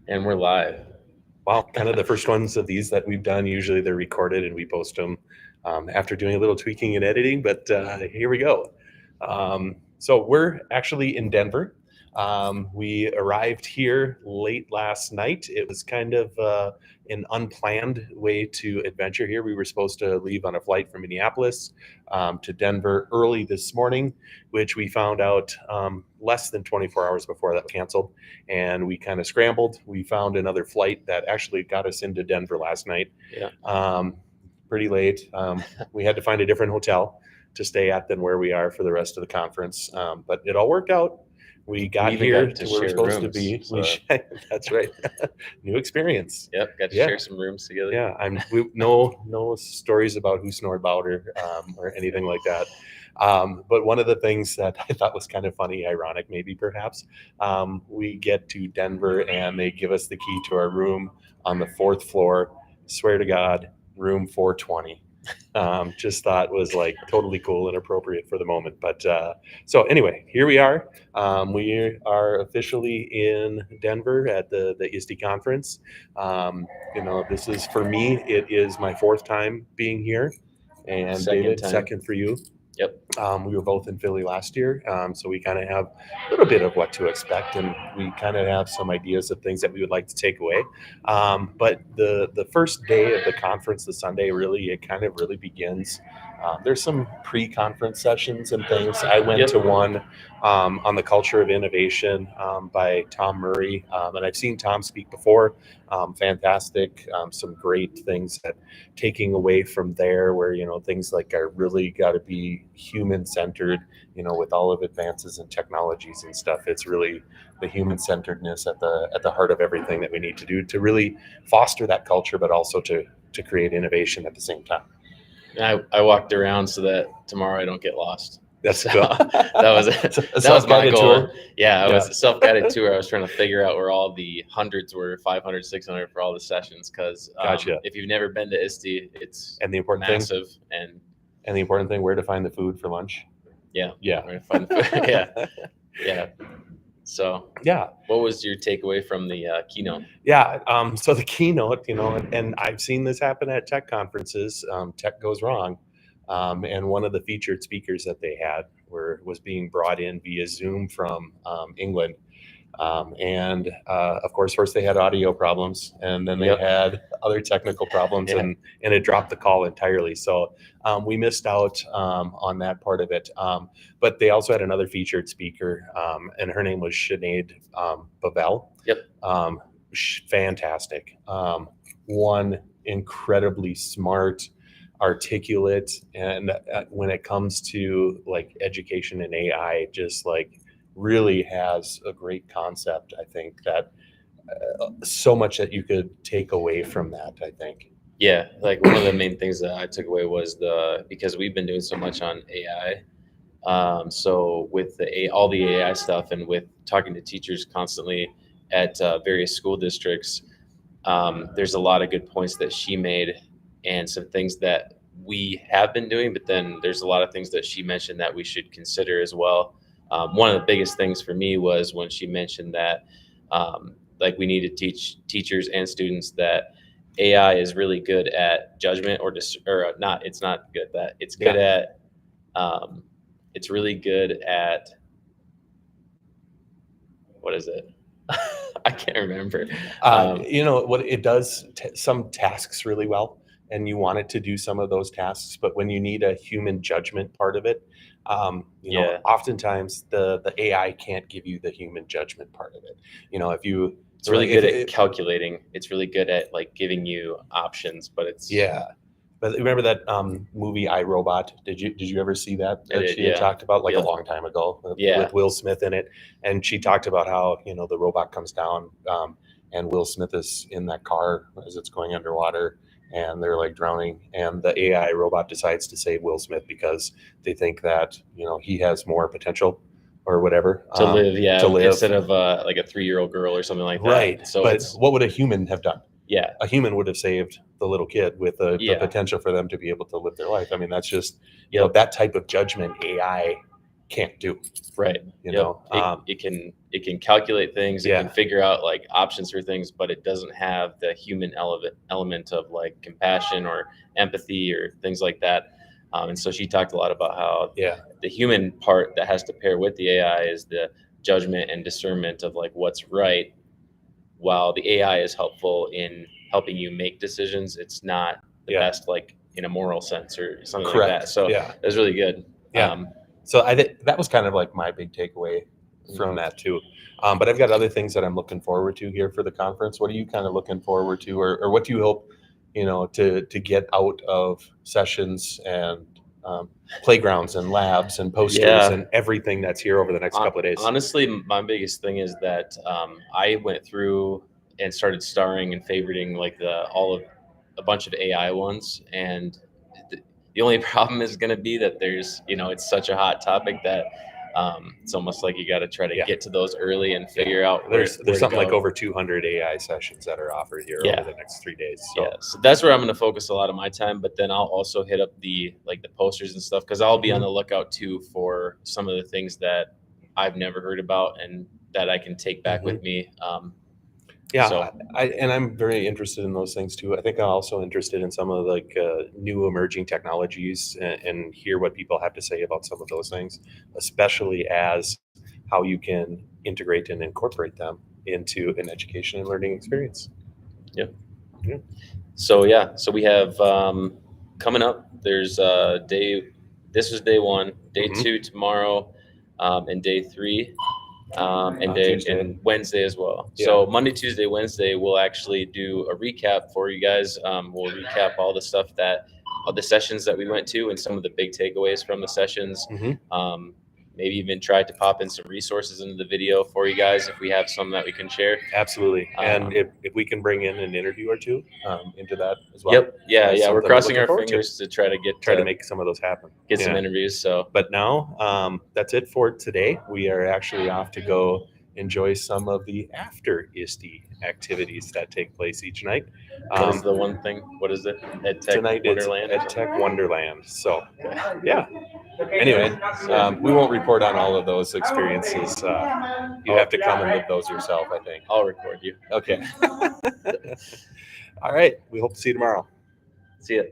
And we're live. Wow, kind of the first ones of these that we've done. Usually they're recorded and we post them after doing a little tweaking and editing, but here we go. So we're actually in Denver. We arrived here late last night. It was kind of an unplanned way to adventure here. We were supposed to leave on a flight from Minneapolis to Denver early this morning, which we found out less than 24 hours before that canceled. And we kind of scrambled. We found another flight that actually got us into Denver last night. Yeah. Pretty late. We had to find a different hotel to stay at than where we are for the rest of the conference. But it all worked out. We got here to where we're supposed to be. So. That's right. New experience. Yep, got to share some rooms together. Yeah, no stories about who snored louder or anything like that. But one of the things that I thought was kind of funny, ironic maybe perhaps, we get to Denver and they give us the key to our room on the 4th floor. Swear to God, room 420. Just thought was like totally cool and appropriate for the moment. But so anyway, here we are. We are officially in Denver at the ISTE conference. This is, for me, it is my 4th time being here. And David, second for you. Yep. We were both in Philly last year, so we kind of have a little bit of what to expect, and we kind of have some ideas of things that we would like to take away. But the first day of the conference, the Sunday, it kind of begins. There's some pre-conference sessions and things. I went to one on the culture of innovation by Tom Murray, and I've seen Tom speak before. Fantastic, some great things that taking away from there, where things like are really got to be human-centered. With all of advances in technologies and stuff, it's really the human-centeredness at the heart of everything that we need to do to really foster that culture, but also to create innovation at the same time. I walked around so that tomorrow I don't get lost. That's cool. that was my goal. Tour. Yeah, it was a self-guided tour. I was trying to figure out where all the hundreds were, 500, 600 for all the sessions. Because if you've never been to ISTE, it's massive. And the important thing, where to find the food for lunch. Yeah. Where to find the food. Yeah. So what was your takeaway from the keynote? So the keynote, and I've seen this happen at tech conferences. Tech goes wrong. And one of the featured speakers that they had was being brought in via Zoom from England. And of course, first they had audio problems, and then they had other technical problems, and it dropped the call entirely. So we missed out on that part of it. But they also had another featured speaker, and her name was Sinead Babel. Fantastic. One incredibly smart, articulate, and when it comes to like education and AI, just like really has a great concept. I think that so much that you could take away from that, I think. Yeah, like one of the main things that I took away was because we've been doing so much on AI. So with all the AI stuff, and with talking to teachers constantly at various school districts, there's a lot of good points that she made, and some things that we have been doing, but then there's a lot of things that she mentioned that we should consider as well. One of the biggest things for me was when she mentioned that like we need to teach teachers and students that AI is really good at judgment, or not. It's not good at that. It's good at it's really good at, what is it? I can't remember. What it does, some tasks really well, and you want it to do some of those tasks, but when you need a human judgment part of it, oftentimes the AI can't give you the human judgment part of it. It's really good at calculating. It's really good at like giving you options, but it's But remember that movie I, Robot? Did you ever see that? She had talked about a long time ago with Will Smith in it, and she talked about how the robot comes down, and Will Smith is in that car as it's going underwater, and they're like drowning, and the AI robot decides to save Will Smith because they think that he has more potential or whatever to live instead of like a 3-year-old girl or something like that. Right. So but what would a human have done? Yeah, a human would have saved the little kid with the potential for them to be able to live their life. I mean, that's just that type of judgment AI can't do. Right. You Yep. know, It can calculate things. It Yeah. can figure out like options for things, but it doesn't have the human element of like compassion or empathy or things like that. And so she talked a lot about how yeah, the human part that has to pair with the AI is the judgment and discernment of like what's right, while the AI is helpful in helping you make decisions. It's not the Yeah. best like in a moral sense or something like Correct. that. So Yeah. it was really good. Yeah. So I think that was kind of like my big takeaway from that too. But I've got other things that I'm looking forward to here for the conference. What are you kind of looking forward to, or what do you hope, to get out of sessions and playgrounds and labs and posters Yeah. and everything that's here over the next couple of days? Honestly, my biggest thing is that I went through and started starring and favoriting like a bunch of AI ones, and the only problem is going to be that it's such a hot topic that it's almost like you got to try to Yeah. get to those early and figure out There's where to something like go. over 200 AI sessions that are offered here Yeah. over the next 3 days. So Yeah, so that's where I'm going to focus a lot of my time. But then I'll also hit up the posters and stuff because I'll be on the lookout too for some of the things that I've never heard about and that I can take back with me. Yeah, So I'm very interested in those things too. I think I'm also interested in some of like new emerging technologies and hear what people have to say about some of those things, especially as how you can integrate and incorporate them into an education and learning experience. so we have coming up. There's This was day one, day Mhm. 2 tomorrow, and day 3. And Tuesday. and Wednesday as well. Yeah. So Monday, Tuesday, Wednesday, we'll actually do a recap for you guys. We'll recap all the sessions that we went to and some of the big takeaways from the sessions. Mhm. Maybe even try to pop in some resources into the video for you guys if we have some that we can share. Absolutely. And Um, if we can bring in an interview or two into that as well. Yep. Yeah. That's Yeah. We're something crossing looking our forward to. fingers to try to Try to make some of those happen. get some Yeah. interviews. So But now that's it for today. We are actually off to go enjoy some of the after ISTE activities that take place each night. what is the one thing? What is it? Ed Tech Tonight Wonderland. it's Ed Tech Wonderland. So yeah. Anyway, we won't report on all of those experiences. You have to come and live those yourself, I think. I'll record you. Okay. All right. We hope to see you tomorrow. See ya.